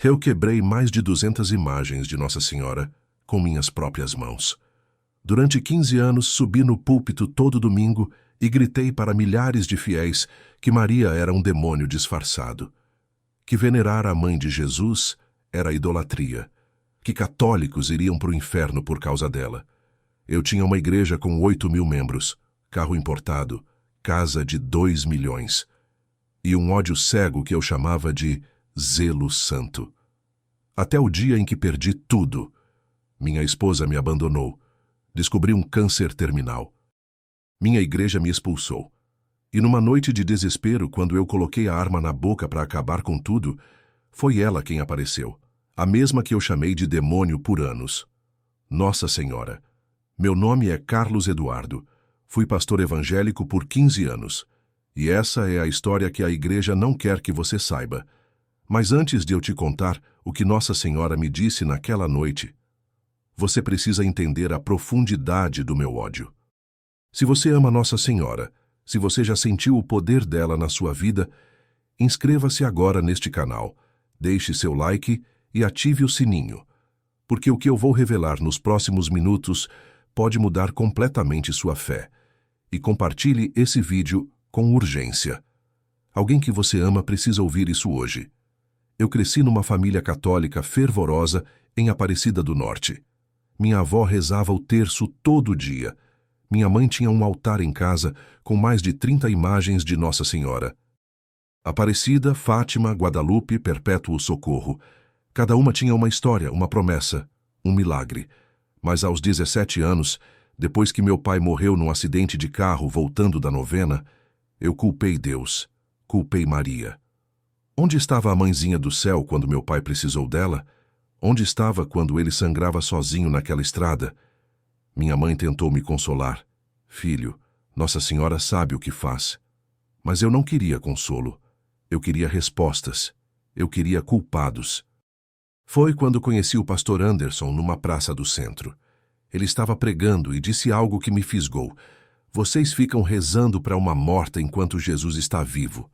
Eu quebrei mais de 200 imagens de Nossa Senhora com minhas próprias mãos. Durante 15 anos, subi no púlpito todo domingo e gritei para milhares de fiéis que Maria era um demônio disfarçado, que venerar a mãe de Jesus era idolatria, que católicos iriam para o inferno por causa dela. Eu tinha uma igreja com 8.000 membros, carro importado, casa de 2 milhões, e um ódio cego que eu chamava de zelo santo. Até o dia em que perdi tudo. Minha esposa me abandonou. Descobri um câncer terminal. Minha igreja me expulsou. E numa noite de desespero, quando eu coloquei a arma na boca para acabar com tudo, foi ela quem apareceu, a mesma que eu chamei de demônio por anos. Nossa Senhora. Meu nome é Carlos Eduardo. Fui pastor evangélico por 15 anos. E essa é a história que a igreja não quer que você saiba. Mas antes de eu te contar o que Nossa Senhora me disse naquela noite, você precisa entender a profundidade do meu ódio. Se você ama Nossa Senhora, se você já sentiu o poder dela na sua vida, inscreva-se agora neste canal, deixe seu like e ative o sininho, porque o que eu vou revelar nos próximos minutos pode mudar completamente sua fé. E compartilhe esse vídeo com urgência. Alguém que você ama precisa ouvir isso hoje. Eu cresci numa família católica fervorosa em Aparecida do Norte. Minha avó rezava o terço todo dia. Minha mãe tinha um altar em casa com mais de 30 imagens de Nossa Senhora. Aparecida, Fátima, Guadalupe, Perpétuo Socorro. Cada uma tinha uma história, uma promessa, um milagre. Mas aos 17 anos, depois que meu pai morreu num acidente de carro voltando da novena, eu culpei Deus, culpei Maria. Onde estava a mãezinha do céu quando meu pai precisou dela? Onde estava quando ele sangrava sozinho naquela estrada? Minha mãe tentou me consolar. Filho, Nossa Senhora sabe o que faz. Mas eu não queria consolo. Eu queria respostas. Eu queria culpados. Foi quando conheci o pastor Anderson numa praça do centro. Ele estava pregando e disse algo que me fisgou. Vocês ficam rezando para uma morta enquanto Jesus está vivo.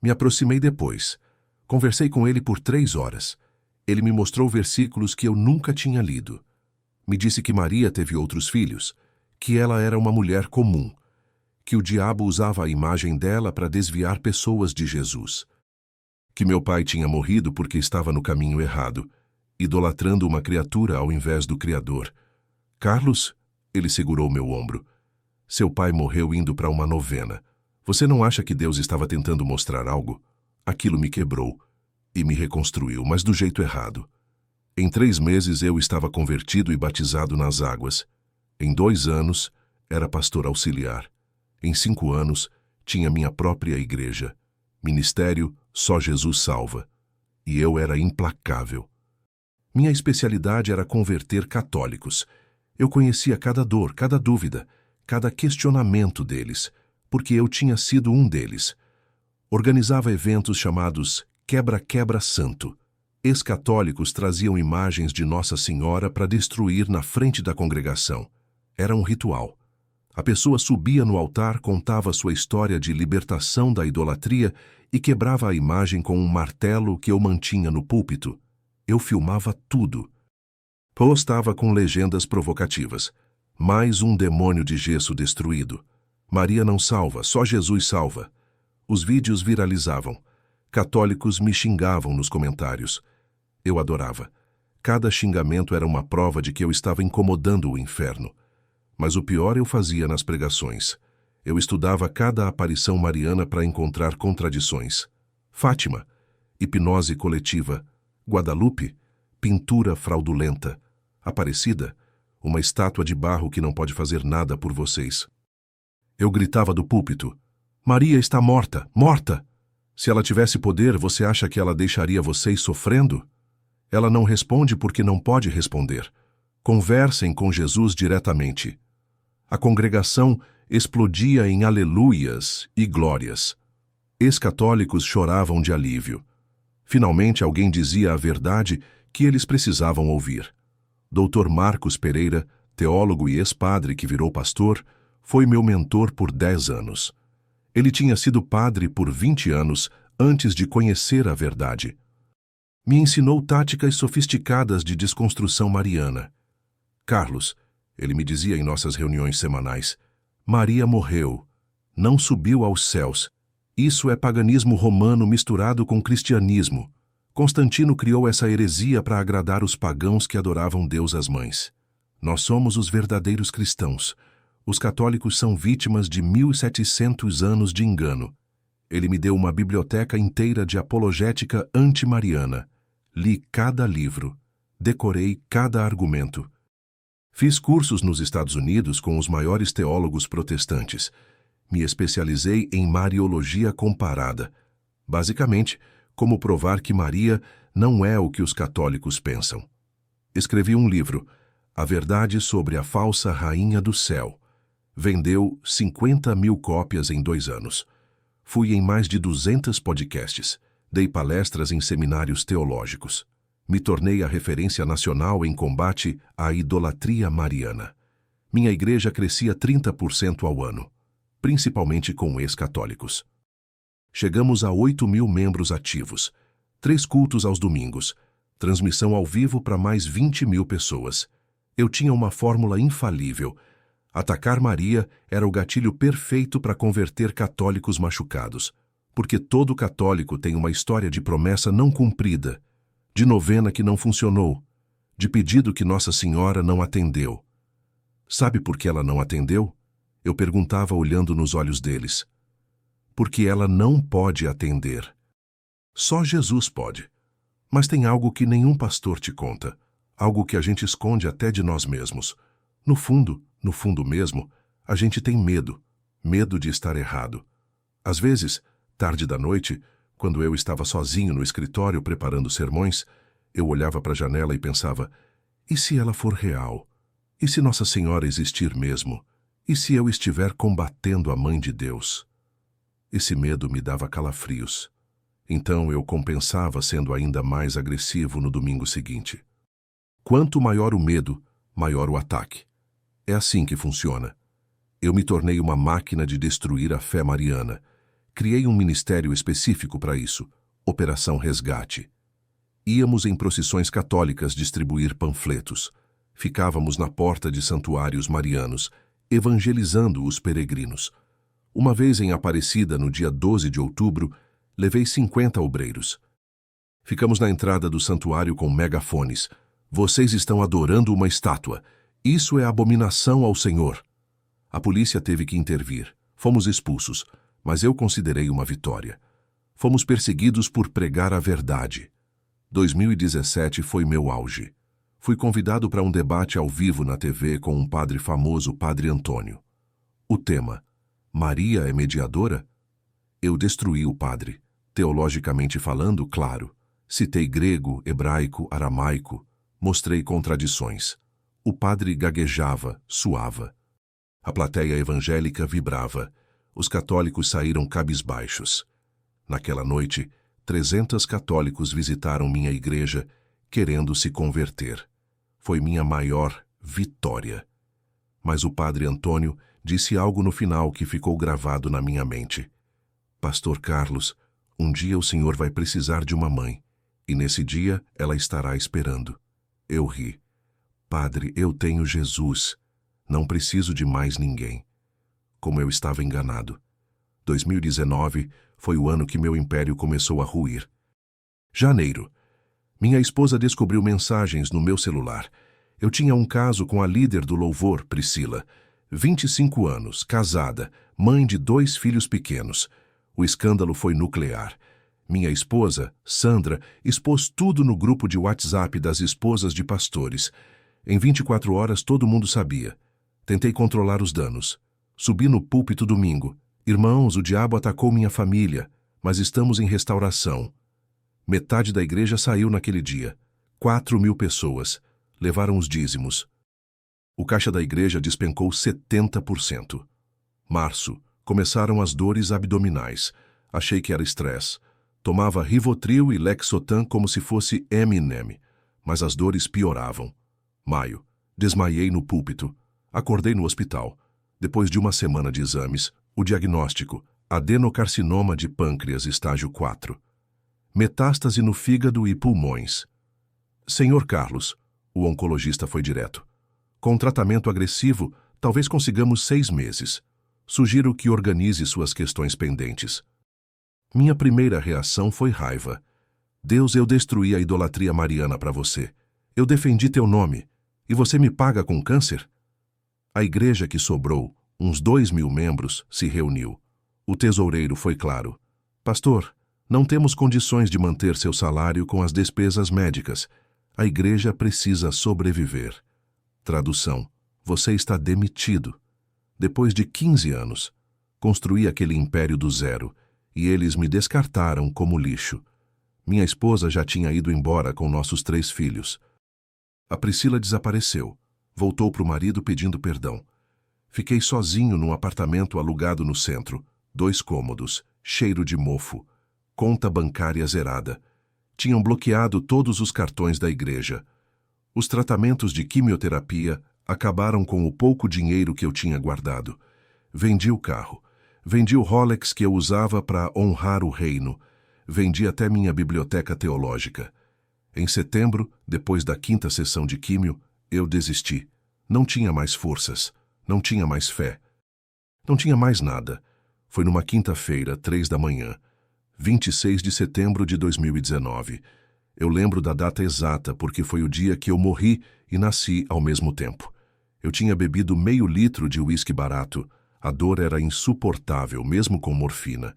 Me aproximei depois. Conversei com ele por 3 horas. Ele me mostrou versículos que eu nunca tinha lido. Me disse que Maria teve outros filhos, que ela era uma mulher comum, que o diabo usava a imagem dela para desviar pessoas de Jesus, que meu pai tinha morrido porque estava no caminho errado, idolatrando uma criatura ao invés do Criador. Carlos, ele segurou meu ombro. Seu pai morreu indo para uma novena. Você não acha que Deus estava tentando mostrar algo? Aquilo me quebrou e me reconstruiu, mas do jeito errado. Em 3 meses eu estava convertido e batizado nas águas. Em 2 anos, era pastor auxiliar. Em 5 anos, tinha minha própria igreja. Ministério Só Jesus Salva. E eu era implacável. Minha especialidade era converter católicos. Eu conhecia cada dor, cada dúvida, cada questionamento deles, porque eu tinha sido um deles. Organizava eventos chamados Quebra-Quebra Santo. Ex-católicos traziam imagens de Nossa Senhora para destruir na frente da congregação. Era um ritual. A pessoa subia no altar, contava sua história de libertação da idolatria e quebrava a imagem com um martelo que eu mantinha no púlpito. Eu filmava tudo. Postava com legendas provocativas. Mais um demônio de gesso destruído. Maria não salva, só Jesus salva. Os vídeos viralizavam. Católicos me xingavam nos comentários. Eu adorava. Cada xingamento era uma prova de que eu estava incomodando o inferno. Mas o pior eu fazia nas pregações. Eu estudava cada aparição mariana para encontrar contradições. Fátima, hipnose coletiva. Guadalupe, pintura fraudulenta. Aparecida, uma estátua de barro que não pode fazer nada por vocês. Eu gritava do púlpito: Maria está morta, morta! Se ela tivesse poder, você acha que ela deixaria vocês sofrendo? Ela não responde porque não pode responder. Conversem com Jesus diretamente. A congregação explodia em aleluias e glórias. Ex-católicos choravam de alívio. Finalmente alguém dizia a verdade que eles precisavam ouvir. Dr. Marcos Pereira, teólogo e ex-padre que virou pastor, foi meu mentor por 10 anos. Ele tinha sido padre por 20 anos antes de conhecer a verdade. Me ensinou táticas sofisticadas de desconstrução mariana. Carlos, ele me dizia em nossas reuniões semanais, Maria morreu, não subiu aos céus. Isso é paganismo romano misturado com cristianismo. Constantino criou essa heresia para agradar os pagãos que adoravam deusas mães. Nós somos os verdadeiros cristãos. Os católicos são vítimas de 1700 anos de engano. Ele me deu uma biblioteca inteira de apologética anti-mariana. Li cada livro. Decorei cada argumento. Fiz cursos nos Estados Unidos com os maiores teólogos protestantes. Me especializei em Mariologia comparada. Basicamente, como provar que Maria não é o que os católicos pensam. Escrevi um livro, A Verdade sobre a Falsa Rainha do Céu. Vendeu 50.000 cópias em 2 anos. Fui em mais de 200 podcasts. Dei palestras em seminários teológicos. Me tornei a referência nacional em combate à idolatria mariana. Minha igreja crescia 30% ao ano, principalmente com ex-católicos. Chegamos a 8.000 membros ativos, 3 cultos aos domingos, transmissão ao vivo para mais 20.000 pessoas. Eu tinha uma fórmula infalível. Atacar Maria era o gatilho perfeito para converter católicos machucados, porque todo católico tem uma história de promessa não cumprida, de novena que não funcionou, de pedido que Nossa Senhora não atendeu. Sabe por que ela não atendeu? Eu perguntava olhando nos olhos deles. Porque ela não pode atender. Só Jesus pode. Mas tem algo que nenhum pastor te conta, algo que a gente esconde até de nós mesmos. No fundo mesmo, a gente tem medo de estar errado. Às vezes, tarde da noite, quando eu estava sozinho no escritório preparando sermões, eu olhava para a janela e pensava, e se ela for real? E se Nossa Senhora existir mesmo? E se eu estiver combatendo a Mãe de Deus? Esse medo me dava calafrios. Então eu compensava sendo ainda mais agressivo no domingo seguinte. Quanto maior o medo, maior o ataque. É assim que funciona. Eu me tornei uma máquina de destruir a fé mariana. Criei um ministério específico para isso, Operação Resgate. Íamos em procissões católicas distribuir panfletos. Ficávamos na porta de santuários marianos, evangelizando os peregrinos. Uma vez em Aparecida, no dia 12 de outubro, levei 50 obreiros. Ficamos na entrada do santuário com megafones. Vocês estão adorando uma estátua. Isso é abominação ao Senhor. A polícia teve que intervir. Fomos expulsos, mas eu considerei uma vitória. Fomos perseguidos por pregar a verdade. 2017 foi meu auge. Fui convidado para um debate ao vivo na TV com um padre famoso, Padre Antônio. O tema: Maria é mediadora? Eu destruí o padre. Teologicamente falando, claro. Citei grego, hebraico, aramaico. Mostrei contradições. O padre gaguejava, suava. A plateia evangélica vibrava. Os católicos saíram cabisbaixos. Naquela noite, 300 católicos visitaram minha igreja, querendo se converter. Foi minha maior vitória. Mas o padre Antônio disse algo no final que ficou gravado na minha mente. Pastor Carlos, um dia o senhor vai precisar de uma mãe, e nesse dia ela estará esperando. Eu ri. Padre, eu tenho Jesus. Não preciso de mais ninguém. Como eu estava enganado. 2019 foi o ano que meu império começou a ruir. Janeiro. Minha esposa descobriu mensagens no meu celular. Eu tinha um caso com a líder do louvor, Priscila. 25 anos, casada, mãe de 2 filhos pequenos. O escândalo foi nuclear. Minha esposa, Sandra, expôs tudo no grupo de WhatsApp das esposas de pastores. Em 24 horas todo mundo sabia. Tentei controlar os danos. Subi no púlpito domingo. Irmãos, o diabo atacou minha família, mas estamos em restauração. Metade da igreja saiu naquele dia. 4.000 pessoas. Levaram os dízimos. O caixa da igreja despencou 70%. Março. Começaram as dores abdominais. Achei que era estresse. Tomava Rivotril e Lexotan como se fosse M&M, mas as dores pioravam. Maio. Desmaiei no púlpito. Acordei no hospital. Depois de uma semana de exames, o diagnóstico: adenocarcinoma de pâncreas estágio 4. metástase no fígado e pulmões. Senhor Carlos, o oncologista foi direto. Com tratamento agressivo, talvez consigamos 6 meses. Sugiro que organize suas questões pendentes. Minha primeira reação foi raiva. Deus, eu destruí a idolatria mariana para você. Eu defendi teu nome. E você me paga com câncer? A igreja que sobrou, uns 2.000 membros, se reuniu. O tesoureiro foi claro. Pastor, não temos condições de manter seu salário com as despesas médicas. A igreja precisa sobreviver. Tradução: você está demitido. Depois de 15 anos, construí aquele império do zero, e eles me descartaram como lixo. Minha esposa já tinha ido embora com nossos 3 filhos. A Priscila desapareceu. Voltou para o marido pedindo perdão. Fiquei sozinho num apartamento alugado no centro. 2 cômodos, cheiro de mofo, conta bancária zerada. Tinham bloqueado todos os cartões da igreja. Os tratamentos de quimioterapia acabaram com o pouco dinheiro que eu tinha guardado. Vendi o carro. Vendi o Rolex que eu usava para honrar o reino. Vendi até minha biblioteca teológica. Em setembro, depois da 5ª sessão de químio, eu desisti. Não tinha mais forças. Não tinha mais fé. Não tinha mais nada. Foi numa quinta-feira, 3 da manhã, 26 de setembro de 2019. Eu lembro da data exata porque foi o dia que eu morri e nasci ao mesmo tempo. Eu tinha bebido meio litro de uísque barato. A dor era insuportável, mesmo com morfina.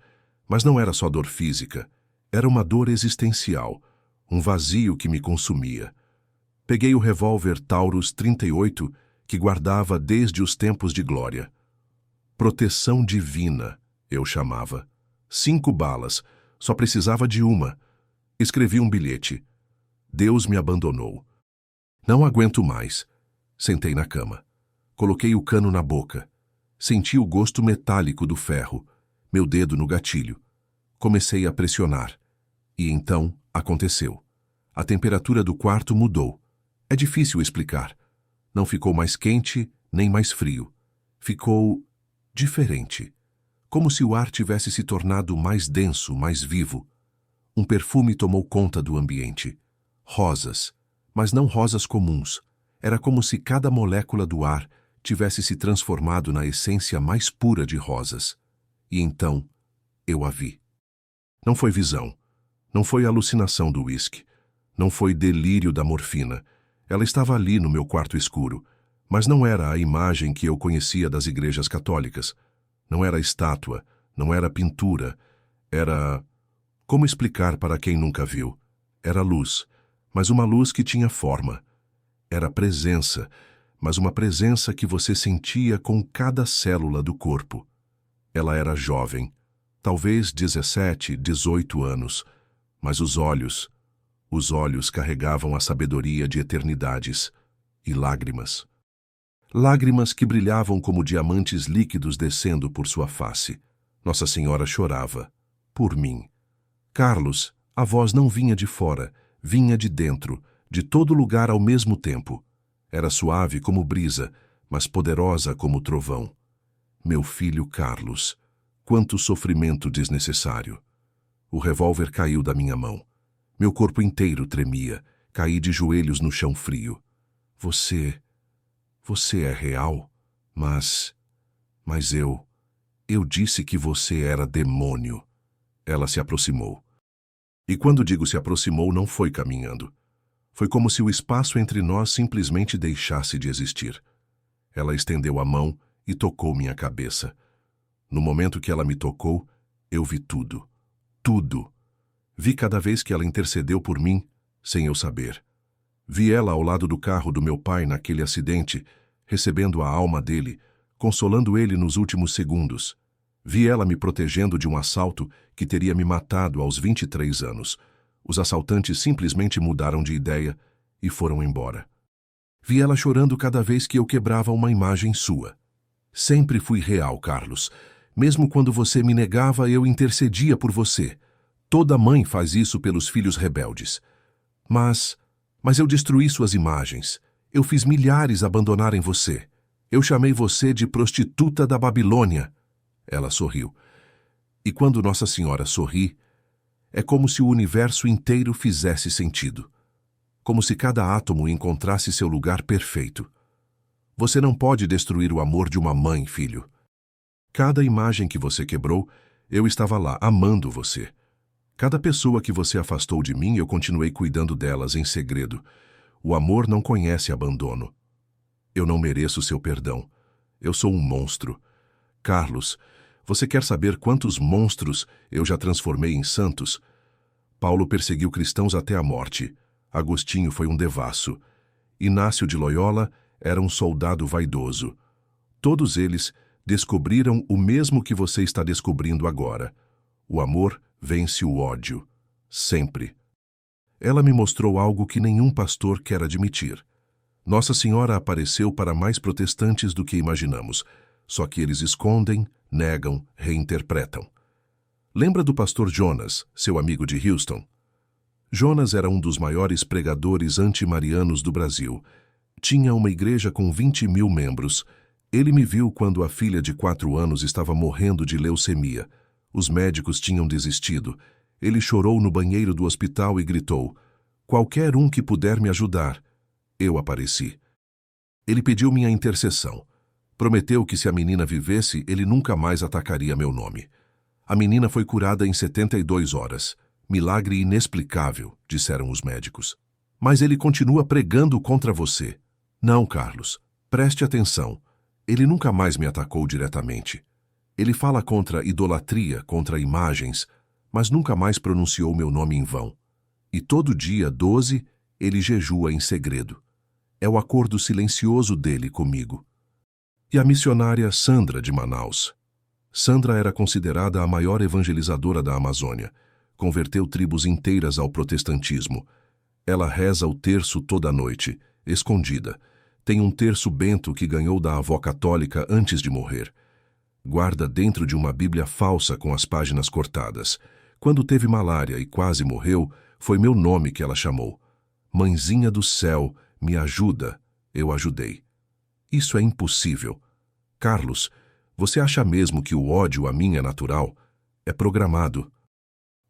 Mas não era só dor física. Era uma dor existencial. Um vazio que me consumia. Peguei o revólver Taurus 38 que guardava desde os tempos de glória. Proteção divina, eu chamava. 5 balas, só precisava de uma. Escrevi um bilhete. Deus me abandonou. Não aguento mais. Sentei na cama. Coloquei o cano na boca. Senti o gosto metálico do ferro. Meu dedo no gatilho. Comecei a pressionar. E então aconteceu. A temperatura do quarto mudou. É difícil explicar. Não ficou mais quente, nem mais frio. Ficou diferente. Como se o ar tivesse se tornado mais denso, mais vivo. Um perfume tomou conta do ambiente. Rosas, mas não rosas comuns. Era como se cada molécula do ar tivesse se transformado na essência mais pura de rosas. E então, eu a vi. Não foi visão. Não foi alucinação do uísque. Não foi delírio da morfina. Ela estava ali no meu quarto escuro. Mas não era a imagem que eu conhecia das igrejas católicas. Não era estátua, não era pintura. Era... Como explicar para quem nunca viu? Era luz, mas uma luz que tinha forma. Era presença, mas uma presença que você sentia com cada célula do corpo. Ela era jovem, talvez 17, 18 anos, mas os olhos carregavam a sabedoria de eternidades e lágrimas. Lágrimas que brilhavam como diamantes líquidos descendo por sua face. Nossa Senhora chorava. Por mim. Carlos, a voz não vinha de fora, vinha de dentro, de todo lugar ao mesmo tempo. Era suave como brisa, mas poderosa como trovão. Meu filho Carlos, quanto sofrimento desnecessário. O revólver caiu da minha mão. Meu corpo inteiro tremia, caí de joelhos no chão frio. Você é real? Mas eu disse que você era demônio. Ela se aproximou. E quando digo se aproximou, não foi caminhando. Foi como se o espaço entre nós simplesmente deixasse de existir. Ela estendeu a mão e tocou minha cabeça. No momento que ela me tocou, eu vi tudo. Tudo. Vi cada vez que ela intercedeu por mim, sem eu saber. Vi ela ao lado do carro do meu pai naquele acidente, recebendo a alma dele, consolando ele nos últimos segundos. Vi ela me protegendo de um assalto que teria me matado aos 23 anos. Os assaltantes simplesmente mudaram de ideia e foram embora. Vi ela chorando cada vez que eu quebrava uma imagem sua. Sempre fui real, Carlos. Mesmo quando você me negava, eu intercedia por você. Toda mãe faz isso pelos filhos rebeldes. Mas eu destruí suas imagens. Eu fiz milhares abandonarem você. Eu chamei você de prostituta da Babilônia. Ela sorriu. E quando Nossa Senhora sorri, É como se o universo inteiro fizesse sentido. Como se cada átomo encontrasse seu lugar perfeito. Você não pode destruir o amor de uma mãe, filho. Cada imagem que você quebrou, eu estava lá, amando você. Cada pessoa que você afastou de mim, eu continuei cuidando delas em segredo. O amor não conhece abandono. Eu não mereço seu perdão. Eu sou um monstro. Carlos, você quer saber quantos monstros eu já transformei em santos? Paulo perseguiu cristãos até a morte. Agostinho foi um devasso. Inácio de Loyola era um soldado vaidoso. Todos eles descobriram o mesmo que você está descobrindo agora. O amor vence o ódio. Sempre. Ela me mostrou algo que nenhum pastor quer admitir. Nossa Senhora apareceu para mais protestantes do que imaginamos, só que eles escondem, negam, reinterpretam. Lembra do pastor Jonas, seu amigo de Houston? Jonas era um dos maiores pregadores antimarianos do Brasil. Tinha uma igreja com 20.000 membros. Ele me viu quando a filha de 4 anos estava morrendo de leucemia. Os médicos tinham desistido. Ele chorou no banheiro do hospital e gritou: "Qualquer um que puder me ajudar." Eu apareci. Ele pediu minha intercessão. Prometeu que se a menina vivesse, ele nunca mais atacaria meu nome. A menina foi curada em 72 horas. Milagre inexplicável, disseram os médicos. Mas ele continua pregando contra você. Não, Carlos, preste atenção. Ele nunca mais me atacou diretamente. Ele fala contra idolatria, contra imagens, mas nunca mais pronunciou meu nome em vão. E todo dia, 12, ele jejua em segredo. É o acordo silencioso dele comigo. E a missionária Sandra de Manaus. Sandra era considerada a maior evangelizadora da Amazônia. Converteu tribos inteiras ao protestantismo. Ela reza o terço toda noite, escondida. Tem um terço bento que ganhou da avó católica antes de morrer. Guarda dentro de uma Bíblia falsa com as páginas cortadas. Quando teve malária e quase morreu, foi meu nome que ela chamou. Mãezinha do céu, me ajuda. Eu ajudei. Isso é impossível. Carlos, você acha mesmo que o ódio a mim é natural? É programado.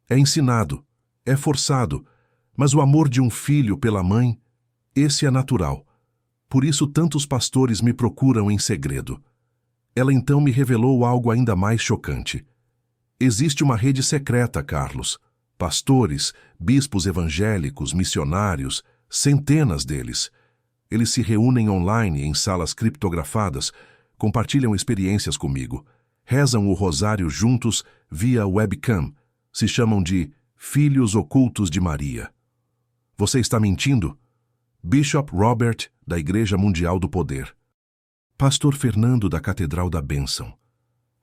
É ensinado. É forçado. Mas o amor de um filho pela mãe, esse é natural. Por isso tantos pastores me procuram em segredo. Ela então me revelou algo ainda mais chocante. Existe uma rede secreta, Carlos. Pastores, bispos evangélicos, missionários, centenas deles. Eles se reúnem online em salas criptografadas, compartilham experiências comigo, rezam o rosário juntos via webcam, se chamam de Filhos Ocultos de Maria. Você está mentindo? Bishop Robert, da Igreja Mundial do Poder. Pastor Fernando, da Catedral da Bênção.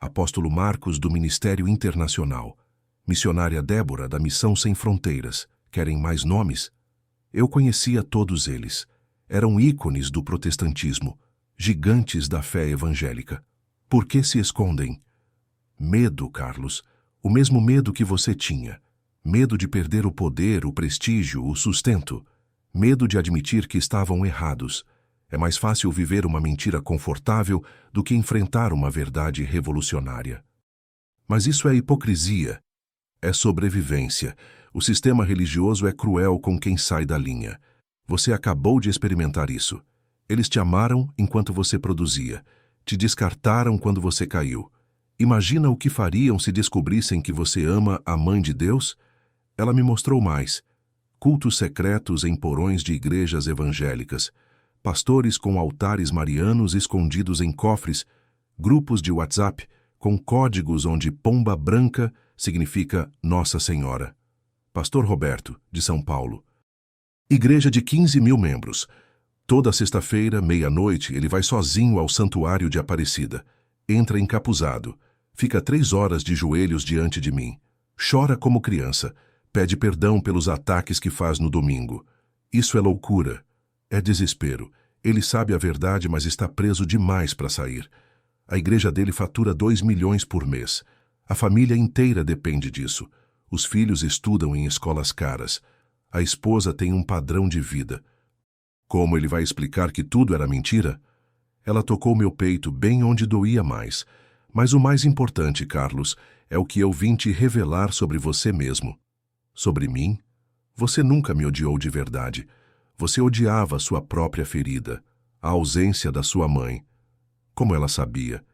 Apóstolo Marcos, do Ministério Internacional. Missionária Débora, da Missão Sem Fronteiras. Querem mais nomes? Eu conhecia todos eles. Eram ícones do protestantismo, gigantes da fé evangélica. Por que se escondem? Medo, Carlos. O mesmo medo que você tinha. Medo de perder o poder, o prestígio, o sustento. Medo de admitir que estavam errados. É mais fácil viver uma mentira confortável do que enfrentar uma verdade revolucionária. Mas isso é hipocrisia. É sobrevivência. O sistema religioso é cruel com quem sai da linha. Você acabou de experimentar isso. Eles te amaram enquanto você produzia. Te descartaram quando você caiu. Imagina o que fariam se descobrissem que você ama a Mãe de Deus? Ela me mostrou mais. Cultos secretos em porões de igrejas evangélicas. Pastores com altares marianos escondidos em cofres. Grupos de WhatsApp com códigos onde pomba branca significa Nossa Senhora. Pastor Roberto, de São Paulo. Igreja de 15.000 membros. Toda sexta-feira, meia-noite, ele vai sozinho ao santuário de Aparecida. Entra encapuzado. Fica 3 horas de joelhos diante de mim. Chora como criança. Pede perdão pelos ataques que faz no domingo. Isso é loucura. É desespero. Ele sabe a verdade, mas está preso demais para sair. A igreja dele fatura 2 milhões por mês. A família inteira depende disso. Os filhos estudam em escolas caras. A esposa tem um padrão de vida. Como ele vai explicar que tudo era mentira? Ela tocou meu peito bem onde doía mais. Mas o mais importante, Carlos, é o que eu vim te revelar sobre você mesmo. Sobre mim? Você nunca me odiou de verdade. Você odiava a sua própria ferida, a ausência da sua mãe. Como ela sabia?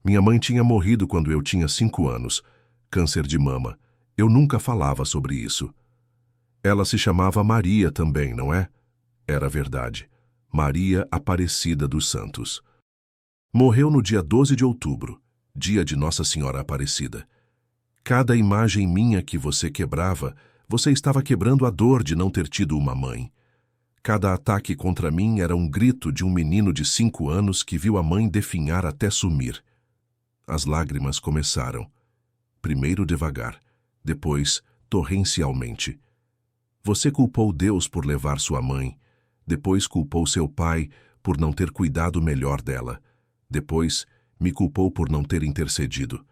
Minha mãe tinha morrido quando eu tinha 5 anos. Câncer de mama. Eu nunca falava sobre isso. Ela se chamava Maria também, não é? Era verdade. Maria Aparecida dos Santos. Morreu no dia 12 de outubro, dia de Nossa Senhora Aparecida. Cada imagem minha que você quebrava, você estava quebrando a dor de não ter tido uma mãe. Cada ataque contra mim era um grito de um menino de 5 anos que viu a mãe definhar até sumir. As lágrimas começaram. Primeiro devagar, depois torrencialmente. Você culpou Deus por levar sua mãe, depois culpou seu pai por não ter cuidado melhor dela, depois me culpou por não ter intercedido.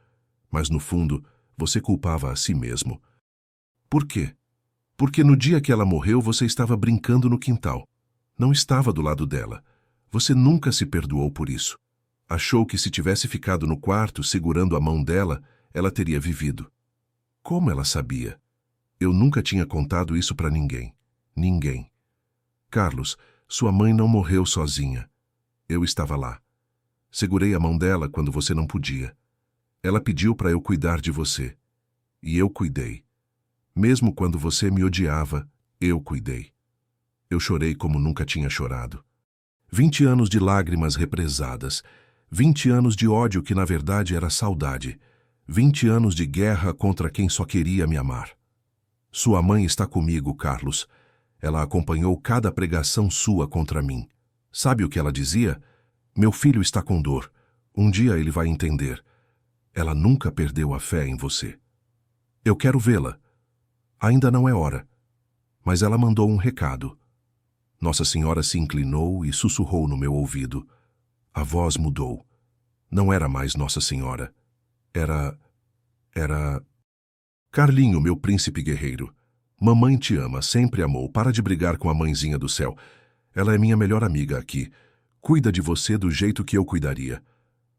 Mas no fundo, você culpava a si mesmo. Por quê? Porque no dia que ela morreu você estava brincando no quintal. Não estava do lado dela. Você nunca se perdoou por isso. Achou que se tivesse ficado no quarto segurando a mão dela, ela teria vivido. Como ela sabia? Eu nunca tinha contado isso para ninguém. Ninguém. Carlos, sua mãe não morreu sozinha. Eu estava lá. Segurei a mão dela quando você não podia. Ela pediu para eu cuidar de você. E eu cuidei. Mesmo quando você me odiava, eu cuidei. Eu chorei como nunca tinha chorado. 20 anos de lágrimas represadas. 20 anos de ódio que na verdade era saudade. 20 anos de guerra contra quem só queria me amar. Sua mãe está comigo, Carlos. Ela acompanhou cada pregação sua contra mim. Sabe o que ela dizia? Meu filho está com dor. Um dia ele vai entender. Ela nunca perdeu a fé em você. Eu quero vê-la. Ainda não é hora. Mas ela mandou um recado. Nossa Senhora se inclinou e sussurrou no meu ouvido. A voz mudou. Não era mais Nossa Senhora. Era... Carlinho, meu príncipe guerreiro. Mamãe te ama, sempre amou. Para de brigar com a mãezinha do céu. Ela é minha melhor amiga aqui. Cuida de você do jeito que eu cuidaria.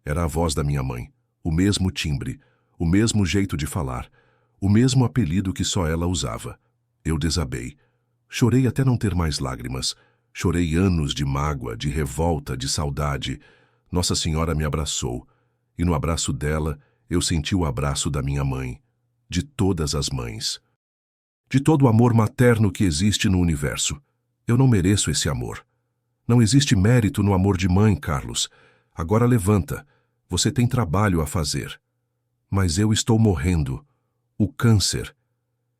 Era a voz da minha mãe. O mesmo timbre. O mesmo jeito de falar. O mesmo apelido que só ela usava. Eu desabei. Chorei até não ter mais lágrimas. Chorei anos de mágoa, de revolta, de saudade. Nossa Senhora me abraçou. E no abraço dela, eu senti o abraço da minha mãe. De todas as mães. De todo o amor materno que existe no universo. Eu não mereço esse amor. Não existe mérito no amor de mãe, Carlos. Agora levanta. Você tem trabalho a fazer. Mas eu estou morrendo. O câncer.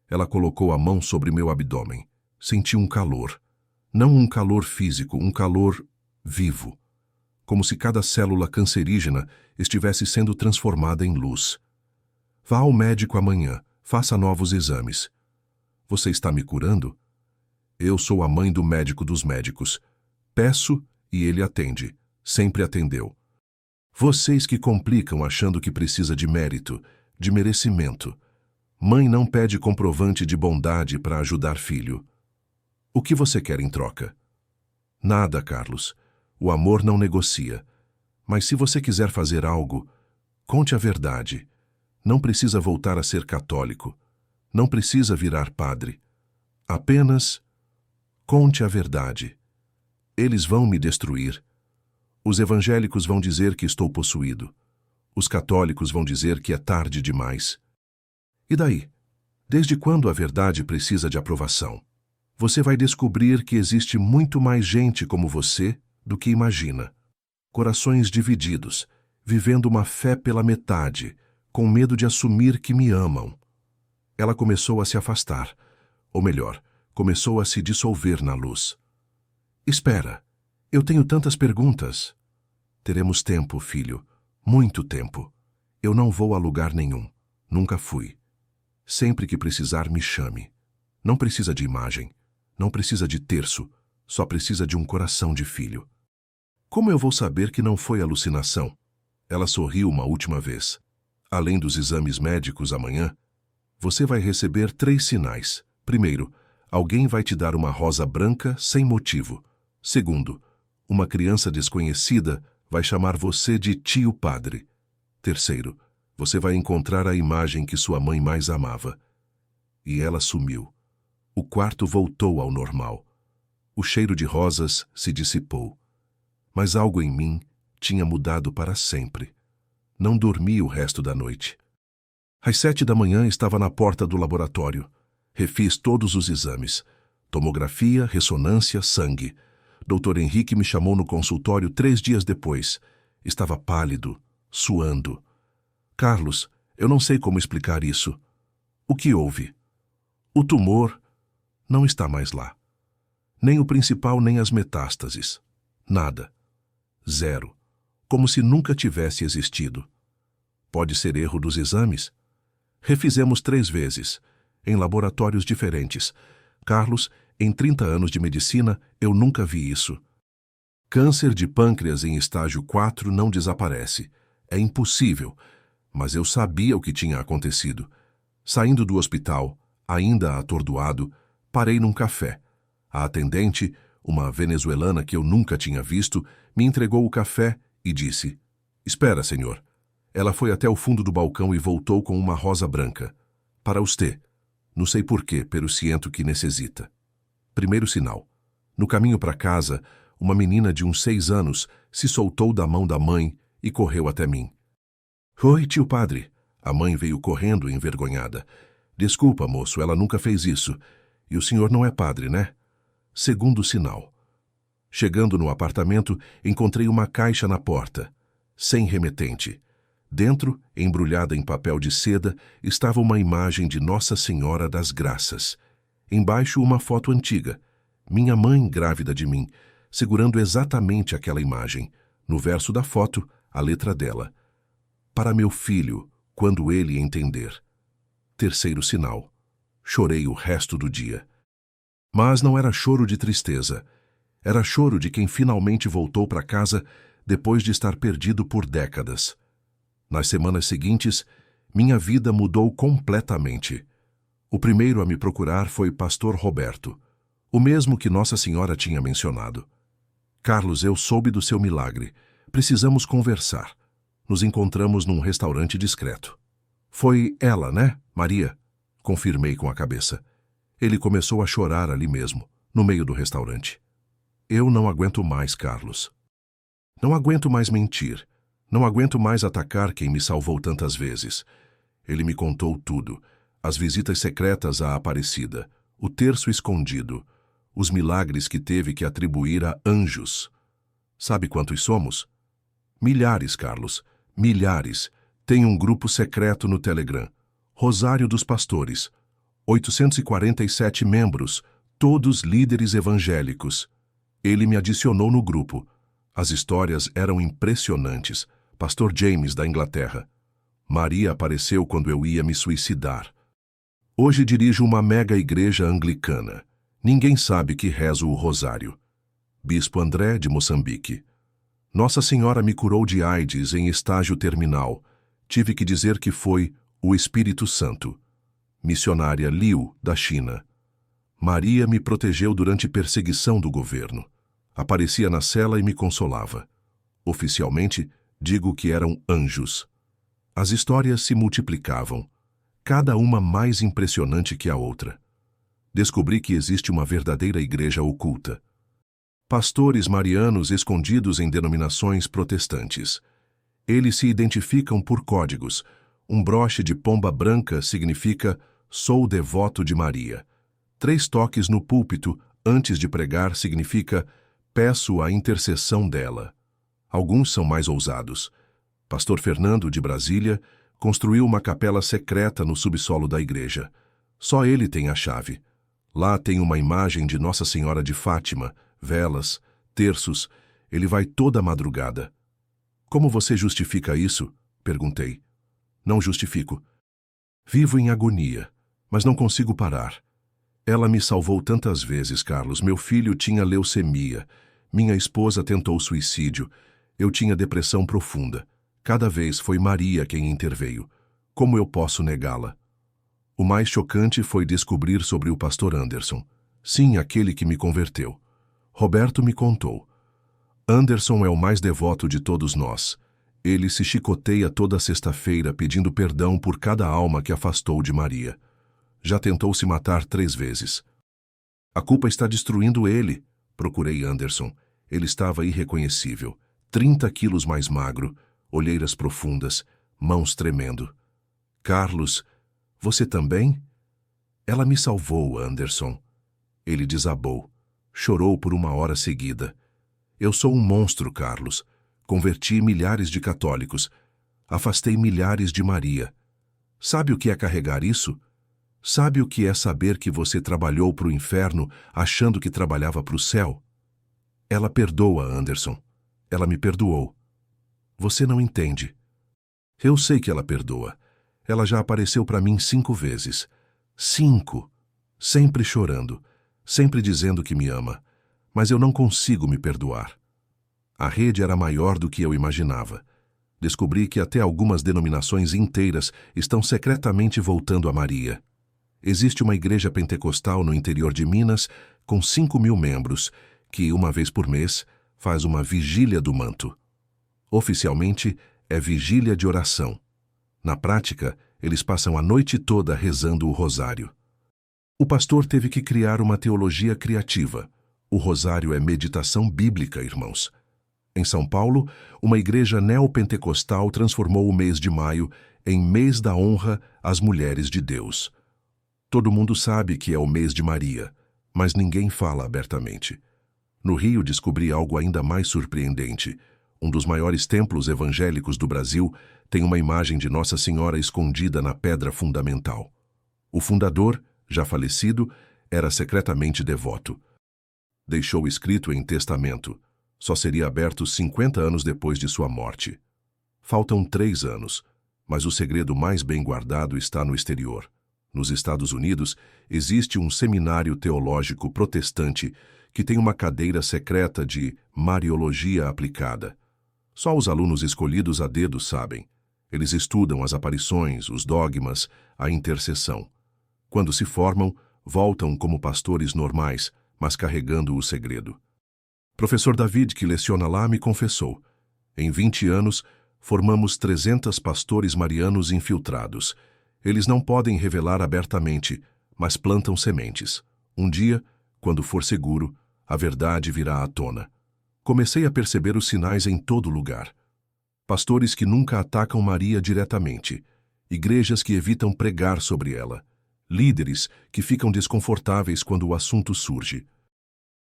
Ela colocou a mão sobre meu abdômen. Senti um calor. Não um calor físico, um calor vivo. Como se cada célula cancerígena estivesse sendo transformada em luz. Vá ao médico amanhã. Faça novos exames. Você está me curando? Eu sou a mãe do médico dos médicos. Peço e ele atende. Sempre atendeu. Vocês que complicam achando que precisa de mérito, de merecimento. Mãe não pede comprovante de bondade para ajudar filho. O que você quer em troca? Nada, Carlos. O amor não negocia. Mas se você quiser fazer algo, conte a verdade. Não precisa voltar a ser católico. Não precisa virar padre. Apenas conte a verdade. Eles vão me destruir. Os evangélicos vão dizer que estou possuído. Os católicos vão dizer que é tarde demais. E daí? Desde quando a verdade precisa de aprovação? Você vai descobrir que existe muito mais gente como você do que imagina. Corações divididos, vivendo uma fé pela metade, com medo de assumir que me amam. Ela começou a se afastar, ou melhor, começou a se dissolver na luz. Espera, eu tenho tantas perguntas. Teremos tempo, filho, muito tempo. Eu não vou a lugar nenhum, nunca fui. Sempre que precisar, me chame. Não precisa de imagem, não precisa de terço, só precisa de um coração de filho. Como eu vou saber que não foi alucinação? Ela sorriu uma última vez. Além dos exames médicos amanhã, você vai receber 3 sinais. Primeiro, alguém vai te dar uma rosa branca sem motivo. Segundo, uma criança desconhecida vai chamar você de tio padre. Terceiro, você vai encontrar a imagem que sua mãe mais amava. e ela sumiu. O quarto voltou ao normal. O cheiro de rosas se dissipou. Mas algo em mim tinha mudado para sempre. Não dormi o resto da noite. Às 7 da manhã estava na porta do laboratório. Refiz todos os exames. Tomografia, ressonância, sangue. Dr. Henrique me chamou no consultório 3 dias depois. Estava pálido, suando. Carlos, eu não sei como explicar isso. O que houve? O tumor não está mais lá. Nem o principal, nem as metástases. Nada. Zero. Como se nunca tivesse existido. Pode ser erro dos exames? Refizemos 3 vezes, em laboratórios diferentes. Carlos, em 30 anos de medicina, eu nunca vi isso. Câncer de pâncreas em estágio 4 não desaparece. É impossível. Mas eu sabia o que tinha acontecido. Saindo do hospital, ainda atordoado, parei num café. A atendente, uma venezuelana que eu nunca tinha visto, me entregou o café e disse: "Espera, senhor." Ela foi até o fundo do balcão e voltou com uma rosa branca. "Para usted. Não sei porquê, pero siento que necessita." Primeiro sinal. No caminho para casa, uma menina de uns 6 anos se soltou da mão da mãe e correu até mim. "Oi, tio padre." A mãe veio correndo, envergonhada. "Desculpa, moço, ela nunca fez isso. E o senhor não é padre, né?" Segundo sinal. Chegando no apartamento, encontrei uma caixa na porta, sem remetente. Dentro, embrulhada em papel de seda, estava uma imagem de Nossa Senhora das Graças. Embaixo, uma foto antiga. Minha mãe, grávida de mim, segurando exatamente aquela imagem. No verso da foto, a letra dela: "Para meu filho, quando ele entender." Terceiro sinal. Chorei o resto do dia. Mas não era choro de tristeza. Era choro de quem finalmente voltou para casa depois de estar perdido por décadas. Nas semanas seguintes, minha vida mudou completamente. O primeiro a me procurar foi Pastor Roberto, o mesmo que Nossa Senhora tinha mencionado. "Carlos, eu soube do seu milagre. Precisamos conversar." Nos encontramos num restaurante discreto. "Foi ela, né, Maria?" Confirmei com a cabeça. Ele começou a chorar ali mesmo, no meio do restaurante. "Eu não aguento mais, Carlos. Não aguento mais mentir. Não aguento mais atacar quem me salvou tantas vezes." Ele me contou tudo. As visitas secretas à Aparecida, o terço escondido, os milagres que teve que atribuir a anjos. Sabe quantos somos? Milhares, Carlos. Milhares. Tem um grupo secreto no Telegram. Rosário dos Pastores. 847 membros, todos líderes evangélicos. Ele me adicionou no grupo. As histórias eram impressionantes. Pastor James, da Inglaterra. Maria apareceu quando eu ia me suicidar. Hoje dirijo uma mega igreja anglicana. Ninguém sabe que rezo o rosário. Bispo André, de Moçambique. Nossa Senhora me curou de AIDS em estágio terminal. Tive que dizer que foi o Espírito Santo. Missionária Liu, da China. Maria me protegeu durante perseguição do governo. Aparecia na cela e me consolava. Oficialmente, digo que eram anjos. As histórias se multiplicavam, cada uma mais impressionante que a outra. Descobri que existe uma verdadeira igreja oculta. Pastores marianos escondidos em denominações protestantes. Eles se identificam por códigos. Um broche de pomba branca significa "Sou devoto de Maria." 3 toques no púlpito antes de pregar significa "Peço a intercessão dela." Alguns são mais ousados. Pastor Fernando, de Brasília, construiu uma capela secreta no subsolo da igreja. Só ele tem a chave. Lá tem uma imagem de Nossa Senhora de Fátima, velas, terços. Ele vai toda madrugada. "Como você justifica isso?" perguntei. "Não justifico. Vivo em agonia, mas não consigo parar. Ela me salvou tantas vezes, Carlos. Meu filho tinha leucemia. Minha esposa tentou suicídio. Eu tinha depressão profunda. Cada vez foi Maria quem interveio. Como eu posso negá-la?" O mais chocante foi descobrir sobre o pastor Anderson. Sim, aquele que me converteu. Roberto me contou. Anderson é o mais devoto de todos nós. Ele se chicoteia toda sexta-feira pedindo perdão por cada alma que afastou de Maria. Já tentou se matar 3 vezes. A culpa está destruindo ele. Procurei Anderson. Ele estava irreconhecível. 30 quilos mais magro, olheiras profundas, mãos tremendo. Carlos, você também? Ela me salvou, Anderson. Ele desabou. Chorou por 1 hora seguida. Eu sou um monstro, Carlos. Converti milhares de católicos. Afastei milhares de Maria. Sabe o que é carregar isso? Sabe o que é saber que você trabalhou para o inferno achando que trabalhava para o céu? Ela perdoa, Anderson. Ela me perdoou. Você não entende. Eu sei que ela perdoa. Ela já apareceu para mim 5 vezes. 5. Sempre chorando. Sempre dizendo que me ama. Mas eu não consigo me perdoar. A rede era maior do que eu imaginava. Descobri que até algumas denominações inteiras estão secretamente voltando a Maria. Existe uma igreja pentecostal no interior de Minas com 5.000 membros que, 1 vez por mês, faz uma vigília do manto. Oficialmente, é vigília de oração. Na prática, eles passam a noite toda rezando o rosário. O pastor teve que criar uma teologia criativa. O rosário é meditação bíblica, irmãos. Em São Paulo, uma igreja neopentecostal transformou o mês de maio em mês da honra às mulheres de Deus. Todo mundo sabe que é o mês de Maria, mas ninguém fala abertamente. No Rio descobri algo ainda mais surpreendente. Um dos maiores templos evangélicos do Brasil tem uma imagem de Nossa Senhora escondida na pedra fundamental. O fundador, já falecido, era secretamente devoto. Deixou escrito em testamento: só seria aberto 50 anos depois de sua morte. Faltam 3 anos, mas o segredo mais bem guardado está no exterior. Nos Estados Unidos, existe um seminário teológico protestante que tem uma cadeira secreta de Mariologia aplicada. Só os alunos escolhidos a dedo sabem. Eles estudam as aparições, os dogmas, a intercessão. Quando se formam, voltam como pastores normais, mas carregando o segredo. Professor David, que leciona lá, me confessou: em 20 anos, formamos 300 pastores marianos infiltrados. Eles não podem revelar abertamente, mas plantam sementes. Um dia, quando for seguro, a verdade virá à tona. Comecei a perceber os sinais em todo lugar. Pastores que nunca atacam Maria diretamente. Igrejas que evitam pregar sobre ela. Líderes que ficam desconfortáveis quando o assunto surge.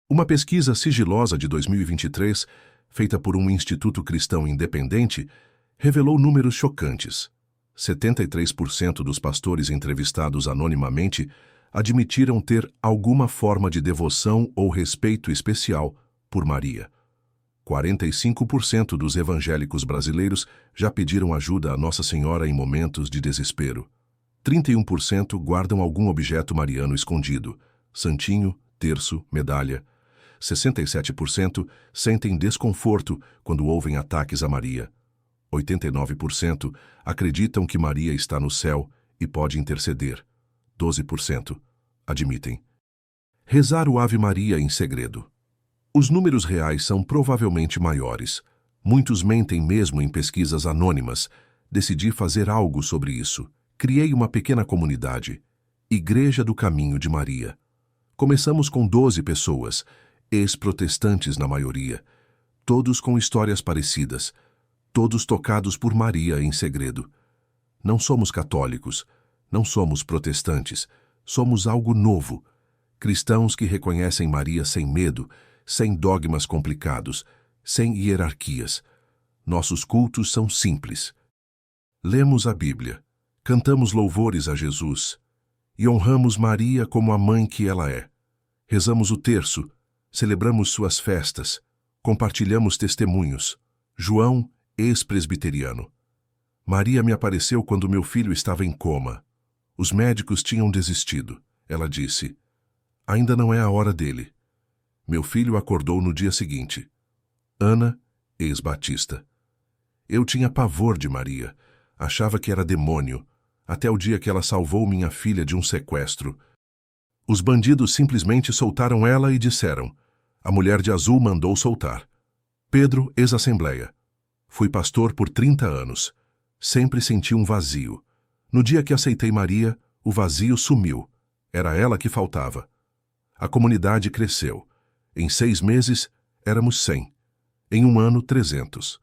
Uma pesquisa sigilosa de 2023, feita por um instituto cristão independente, revelou números chocantes. 73% dos pastores entrevistados anonimamente admitiram ter alguma forma de devoção ou respeito especial por Maria. 45% dos evangélicos brasileiros já pediram ajuda a Nossa Senhora em momentos de desespero. 31% guardam algum objeto mariano escondido: santinho, terço, medalha. 67% sentem desconforto quando ouvem ataques a Maria. 89% acreditam que Maria está no céu e pode interceder. 12% admitem rezar o Ave Maria em segredo. Os números reais são provavelmente maiores. Muitos mentem mesmo em pesquisas anônimas. Decidi fazer algo sobre isso. Criei uma pequena comunidade, Igreja do Caminho de Maria. Começamos com 12 pessoas, ex-protestantes na maioria, todos com histórias parecidas, todos tocados por Maria em segredo. Não somos católicos, não somos protestantes, somos algo novo. Cristãos que reconhecem Maria sem medo, sem dogmas complicados, sem hierarquias. Nossos cultos são simples. Lemos a Bíblia, cantamos louvores a Jesus e honramos Maria como a mãe que ela é. Rezamos o terço, celebramos suas festas, compartilhamos testemunhos. João, ex-presbiteriano. Maria me apareceu quando meu filho estava em coma. Os médicos tinham desistido. Ela disse: ainda não é a hora dele. Meu filho acordou no dia seguinte. Ana, ex-batista. Eu tinha pavor de Maria. Achava que era demônio, até o dia que ela salvou minha filha de um sequestro. Os bandidos simplesmente soltaram ela e disseram: a mulher de azul mandou soltar. Pedro, ex-assembleia. Fui pastor por 30 anos. Sempre senti um vazio. No dia que aceitei Maria, O vazio sumiu. Era ela que faltava. A comunidade cresceu. Em 6 meses, éramos 100. Em um ano, 300.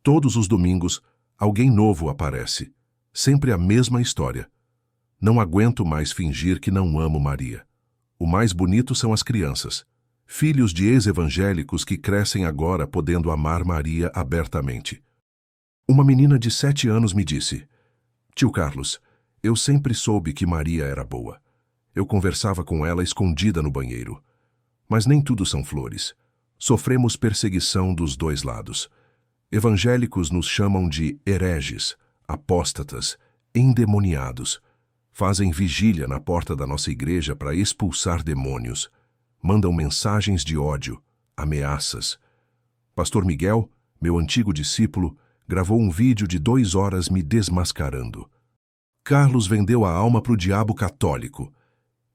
Todos os domingos, alguém novo aparece. Sempre a mesma história. Não aguento mais fingir que não amo Maria. O mais bonito são as crianças. Filhos de ex-evangélicos que crescem agora podendo amar Maria abertamente. Uma menina de 7 anos me disse: Tio Carlos, eu sempre soube que Maria era boa. Eu conversava com ela escondida no banheiro. Mas nem tudo são flores. Sofremos perseguição dos 2 lados. Evangélicos nos chamam de hereges, apóstatas, endemoniados. Fazem vigília na porta da nossa igreja para expulsar demônios. Mandam mensagens de ódio, ameaças. Pastor Miguel, meu antigo discípulo, gravou um vídeo de 2 horas me desmascarando. Carlos vendeu a alma para o diabo católico.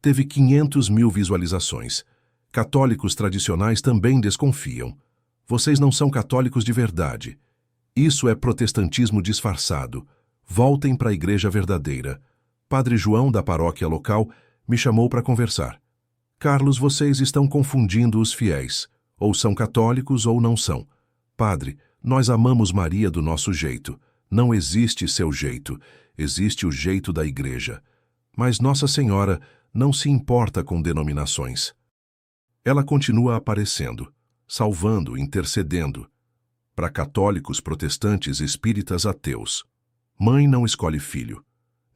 Teve 500 mil visualizações. Católicos tradicionais também desconfiam. Vocês não são católicos de verdade. Isso é protestantismo disfarçado. Voltem para a igreja verdadeira. Padre João, da paróquia local, me chamou para conversar. Carlos, vocês estão confundindo os fiéis. Ou são católicos ou não são. Padre, nós amamos Maria do nosso jeito. Não existe seu jeito. Existe o jeito da igreja. Mas Nossa Senhora não se importa com denominações. Ela continua aparecendo, salvando, intercedendo. Para católicos, protestantes, espíritas, ateus. Mãe não escolhe filho.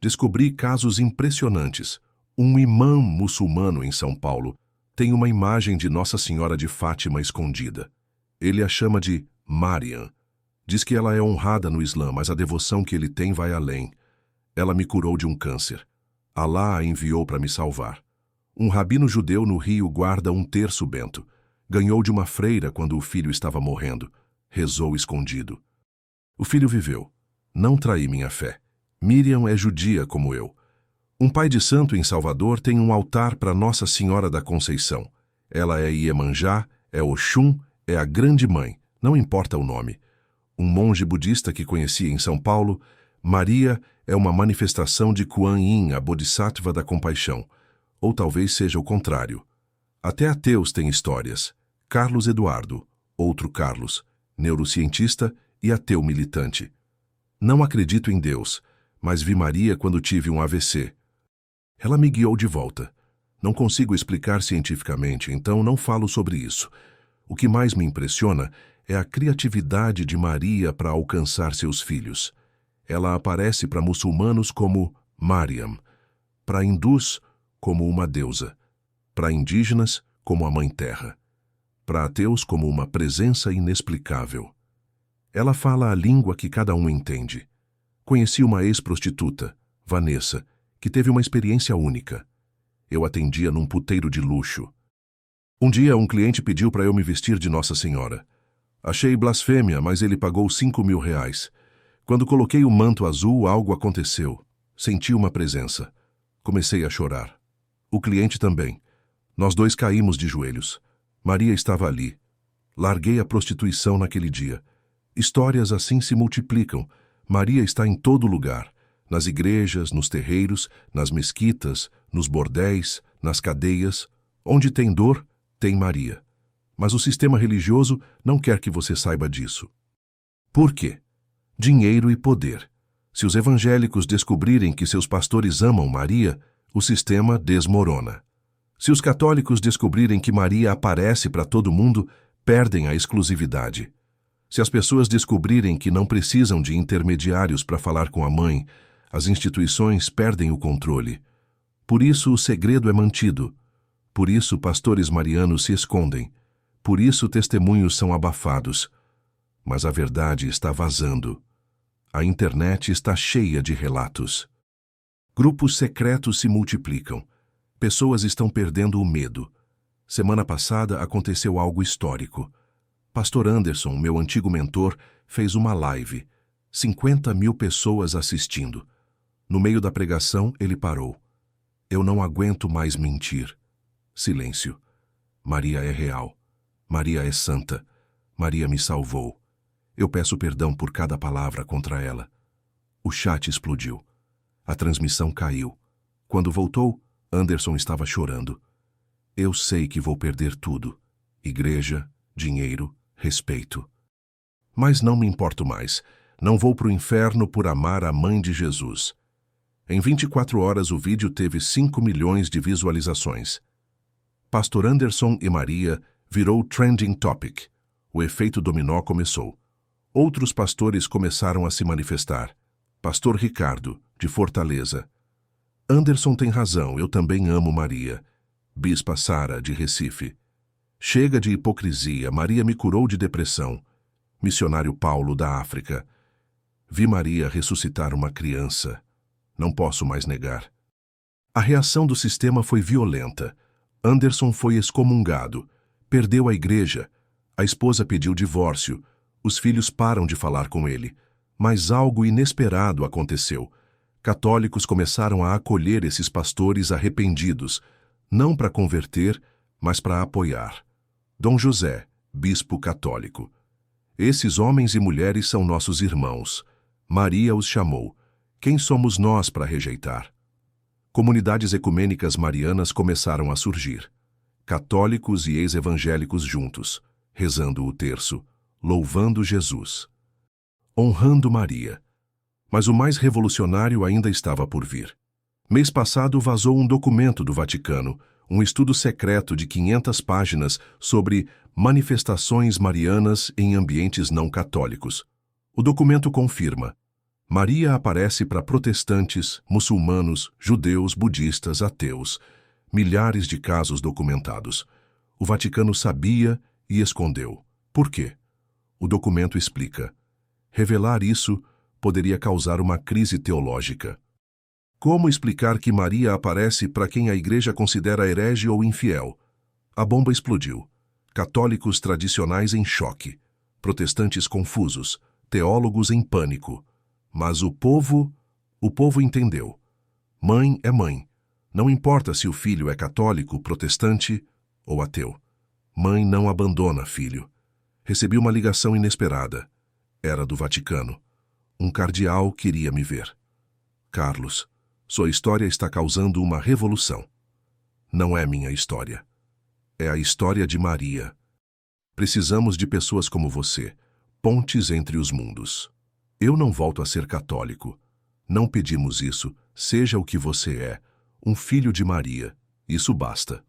Descobri casos impressionantes. Um imã muçulmano em São Paulo tem uma imagem de Nossa Senhora de Fátima escondida. Ele a chama de Mariam. Diz que ela é honrada no Islã, mas a devoção que ele tem vai além. Ela me curou de um câncer. Alá a enviou para me salvar. Um rabino judeu no Rio guarda um terço bento. Ganhou de uma freira quando o filho estava morrendo. Rezou escondido. O filho viveu. Não traí minha fé. Miriam é judia como eu. Um pai de santo em Salvador tem um altar para Nossa Senhora da Conceição. Ela é Iemanjá, é Oxum, é a Grande Mãe, não importa o nome. Um monge budista que conheci em São Paulo, Maria é uma manifestação de Kuan Yin, a Bodhisattva da compaixão. Ou talvez seja o contrário. Até ateus têm histórias. Carlos Eduardo, outro Carlos, neurocientista e ateu militante. Não acredito em Deus, mas vi Maria quando tive um AVC. Ela me guiou de volta. Não consigo explicar cientificamente, então não falo sobre isso. O que mais me impressiona é a criatividade de Maria para alcançar seus filhos. Ela aparece para muçulmanos como Mariam, para hindus como uma deusa, para indígenas como a Mãe Terra, para ateus como uma presença inexplicável. Ela fala a língua que cada um entende. Conheci uma ex-prostituta, Vanessa, que teve uma experiência única. Eu atendia num puteiro de luxo. Um dia, um cliente pediu para eu me vestir de Nossa Senhora. Achei blasfêmia, mas ele pagou R$ 5.000. Quando coloquei o manto azul, algo aconteceu. Senti uma presença. Comecei a chorar. O cliente também. Nós 2 caímos de joelhos. Maria estava ali. Larguei a prostituição naquele dia. Histórias assim se multiplicam. Maria está em todo lugar. Nas igrejas, nos terreiros, nas mesquitas, nos bordéis, nas cadeias. Onde tem dor, tem Maria. Mas o sistema religioso não quer que você saiba disso. Por quê? Dinheiro e poder. Se os evangélicos descobrirem que seus pastores amam Maria, o sistema desmorona. Se os católicos descobrirem que Maria aparece para todo mundo, perdem a exclusividade. Se as pessoas descobrirem que não precisam de intermediários para falar com a mãe, as instituições perdem o controle. Por isso o segredo é mantido. Por isso pastores marianos se escondem. Por isso testemunhos são abafados. Mas a verdade está vazando. A internet está cheia de relatos. Grupos secretos se multiplicam. Pessoas estão perdendo o medo. Semana passada aconteceu algo histórico. Pastor Anderson, meu antigo mentor, fez uma live. 50.000 pessoas assistindo. No meio da pregação, ele parou. Eu não aguento mais mentir. Silêncio. Maria é real. Maria é santa. Maria me salvou. Eu peço perdão por cada palavra contra ela. O chat explodiu. A transmissão caiu. Quando voltou, Anderson estava chorando. Eu sei que vou perder tudo. Igreja, dinheiro, respeito. Mas não me importo mais. Não vou para o inferno por amar a mãe de Jesus. Em 24 horas o vídeo teve 5 milhões de visualizações. Pastor Anderson e Maria virou trending topic. O efeito dominó começou. Outros pastores começaram a se manifestar. Pastor Ricardo, de Fortaleza. Anderson tem razão, eu também amo Maria. Bispa Sara, de Recife. Chega de hipocrisia, Maria me curou de depressão. Missionário Paulo, da África. Vi Maria ressuscitar uma criança. Não posso mais negar. A reação do sistema foi violenta. Anderson foi excomungado. Perdeu a igreja. A esposa pediu divórcio. Os filhos param de falar com ele. Mas algo inesperado aconteceu. Católicos começaram a acolher esses pastores arrependidos, não para converter, mas para apoiar. Dom José, bispo católico. Esses homens e mulheres são nossos irmãos. Maria os chamou. Quem somos nós para rejeitar? Comunidades ecumênicas marianas começaram a surgir. Católicos e ex-evangélicos juntos, rezando o terço, louvando Jesus. Honrando Maria. Mas o mais revolucionário ainda estava por vir. Mês passado vazou um documento do Vaticano, um estudo secreto de 500 páginas sobre manifestações marianas em ambientes não católicos. O documento confirma: Maria aparece para protestantes, muçulmanos, judeus, budistas, ateus. Milhares de casos documentados. O Vaticano sabia e escondeu. Por quê? O documento explica. Revelar isso poderia causar uma crise teológica. Como explicar que Maria aparece para quem a igreja considera herege ou infiel? A bomba explodiu. Católicos tradicionais em choque. Protestantes confusos. Teólogos em pânico. Mas o povo entendeu. Mãe é mãe. Não importa se o filho é católico, protestante ou ateu. Mãe não abandona filho. Recebi uma ligação inesperada. Era do Vaticano. Um cardeal queria me ver. Carlos, sua história está causando uma revolução. Não é minha história. É a história de Maria. Precisamos de pessoas como você, pontes entre os mundos. Eu não volto a ser católico. Não pedimos isso, seja o que você é, um filho de Maria. Isso basta.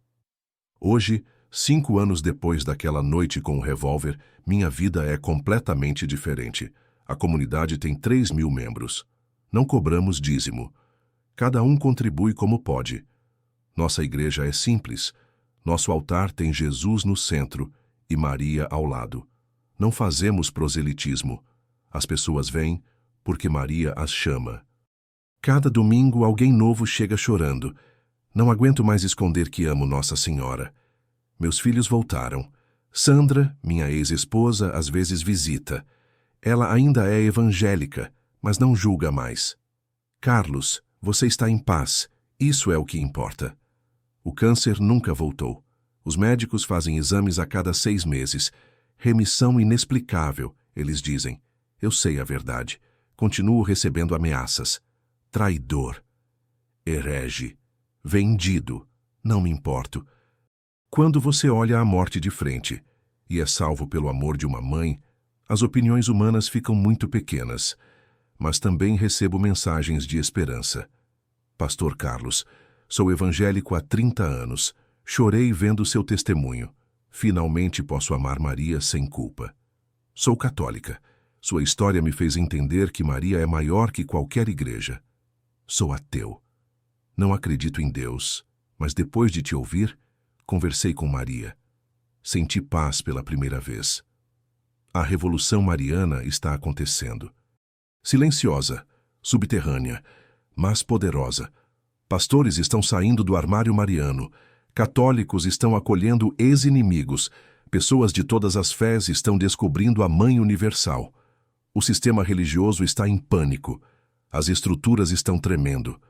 Hoje, 5 anos depois daquela noite com o revólver, minha vida é completamente diferente. A comunidade tem 3.000 membros. Não cobramos dízimo. Cada um contribui como pode. Nossa igreja é simples. Nosso altar tem Jesus no centro e Maria ao lado. Não fazemos proselitismo. As pessoas vêm porque Maria as chama. Cada domingo alguém novo chega chorando. Não aguento mais esconder que amo Nossa Senhora. Meus filhos voltaram. Sandra, minha ex-esposa, às vezes visita. Ela ainda é evangélica, mas não julga mais. Carlos, você está em paz. Isso é o que importa. O câncer nunca voltou. Os médicos fazem exames a cada 6 meses. Remissão inexplicável, eles dizem. Eu sei a verdade. Continuo recebendo ameaças. Traidor. Herege. Vendido. Não me importo. Quando você olha a morte de frente e é salvo pelo amor de uma mãe, as opiniões humanas ficam muito pequenas, mas também recebo mensagens de esperança. Pastor Carlos, sou evangélico há 30 anos. Chorei vendo seu testemunho. Finalmente posso amar Maria sem culpa. Sou católica. Sua história me fez entender que Maria é maior que qualquer igreja. Sou ateu. Não acredito em Deus, mas depois de te ouvir, conversei com Maria. Senti paz pela primeira vez. A revolução mariana está acontecendo. Silenciosa, subterrânea, mas poderosa. Pastores estão saindo do armário mariano. Católicos estão acolhendo ex-inimigos. Pessoas de todas as fés estão descobrindo a Mãe Universal. O sistema religioso está em pânico. As estruturas estão tremendo.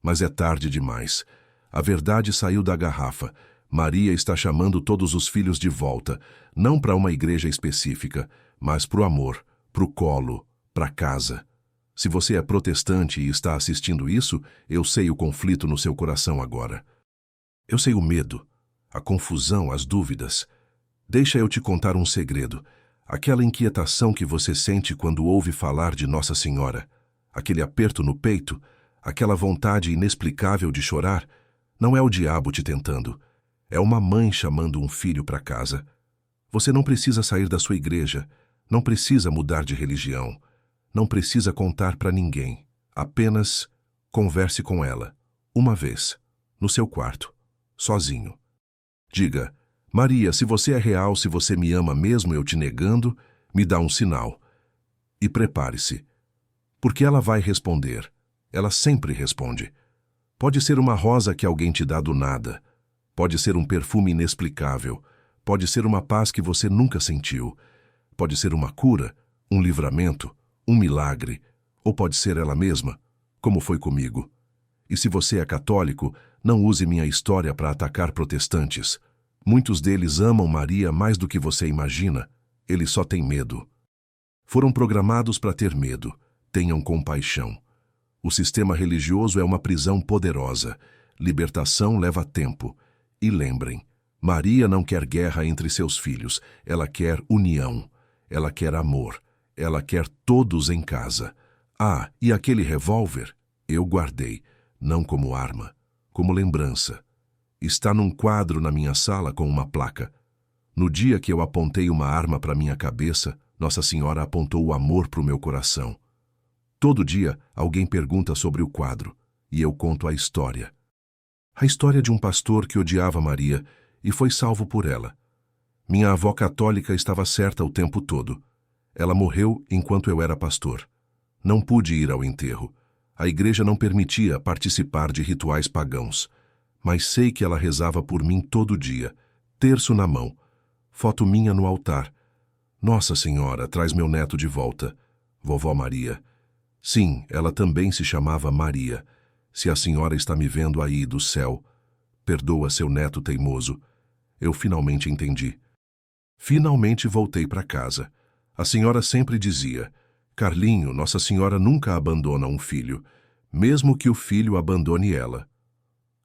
Mas é tarde demais. A verdade saiu da garrafa. Maria está chamando todos os filhos de volta, não para uma igreja específica, mas para o amor, para o colo, para casa. Se você é protestante e está assistindo isso, eu sei o conflito no seu coração agora. Eu sei o medo, a confusão, as dúvidas. Deixa eu te contar um segredo. Aquela inquietação que você sente quando ouve falar de Nossa Senhora, aquele aperto no peito, aquela vontade inexplicável de chorar, não é o diabo te tentando. É uma mãe chamando um filho para casa. Você não precisa sair da sua igreja, não precisa mudar de religião, não precisa contar para ninguém. Apenas converse com ela, uma vez, no seu quarto, sozinho. Diga: Maria, se você é real, se você me ama mesmo eu te negando, me dá um sinal. E prepare-se, porque ela vai responder. Ela sempre responde. Pode ser uma rosa que alguém te dá do nada. Pode ser um perfume inexplicável. Pode ser uma paz que você nunca sentiu. Pode ser uma cura, um livramento, um milagre. Ou pode ser ela mesma, como foi comigo. E se você é católico, não use minha história para atacar protestantes. Muitos deles amam Maria mais do que você imagina. Eles só têm medo. Foram programados para ter medo. Tenham compaixão. O sistema religioso é uma prisão poderosa. Libertação leva tempo. E lembrem, Maria não quer guerra entre seus filhos. Ela quer união. Ela quer amor. Ela quer todos em casa. Ah, e aquele revólver? Eu guardei, não como arma, como lembrança. Está num quadro na minha sala com uma placa. No dia que eu apontei uma arma para minha cabeça, Nossa Senhora apontou o amor para o meu coração. Todo dia, alguém pergunta sobre o quadro, e eu conto a história. A história de um pastor que odiava Maria e foi salvo por ela. Minha avó católica estava certa o tempo todo. Ela morreu enquanto eu era pastor. Não pude ir ao enterro. A igreja não permitia participar de rituais pagãos. Mas sei que ela rezava por mim todo dia, terço na mão, foto minha no altar. Nossa Senhora, traz meu neto de volta. Vovó Maria. Sim, ela também se chamava Maria. Se a senhora está me vendo aí do céu, perdoa seu neto teimoso. Eu finalmente entendi. Finalmente voltei para casa. A senhora sempre dizia: Carlinho, Nossa Senhora nunca abandona um filho, mesmo que o filho abandone ela.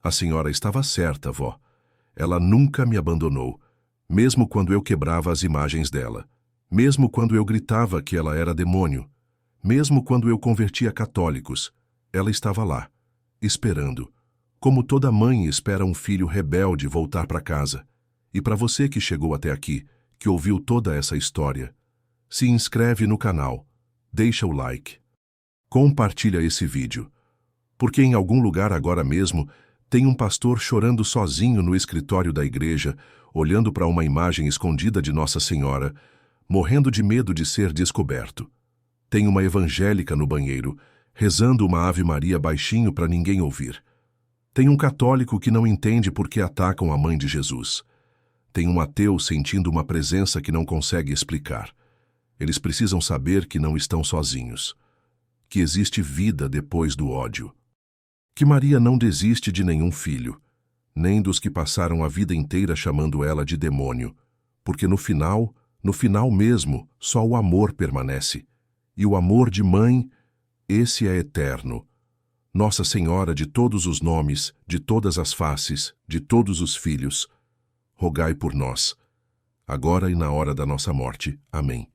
A senhora estava certa, vó. Ela nunca me abandonou, mesmo quando eu quebrava as imagens dela, mesmo quando eu gritava que ela era demônio, mesmo quando eu convertia católicos. Ela estava lá, esperando, como toda mãe espera um filho rebelde voltar para casa. E para você que chegou até aqui, que ouviu toda essa história, se inscreve no canal, deixa o like, compartilha esse vídeo, porque em algum lugar agora mesmo tem um pastor chorando sozinho no escritório da igreja, olhando para uma imagem escondida de Nossa Senhora, morrendo de medo de ser descoberto. Tem uma evangélica no banheiro, rezando uma Ave Maria baixinho para ninguém ouvir. Tem um católico que não entende por que atacam a mãe de Jesus. Tem um ateu sentindo uma presença que não consegue explicar. Eles precisam saber que não estão sozinhos, que existe vida depois do ódio. Que Maria não desiste de nenhum filho, nem dos que passaram a vida inteira chamando ela de demônio, porque no final mesmo, só o amor permanece. E o amor de mãe, esse é eterno. Nossa Senhora de todos os nomes, de todas as faces, de todos os filhos, rogai por nós, agora e na hora da nossa morte. Amém.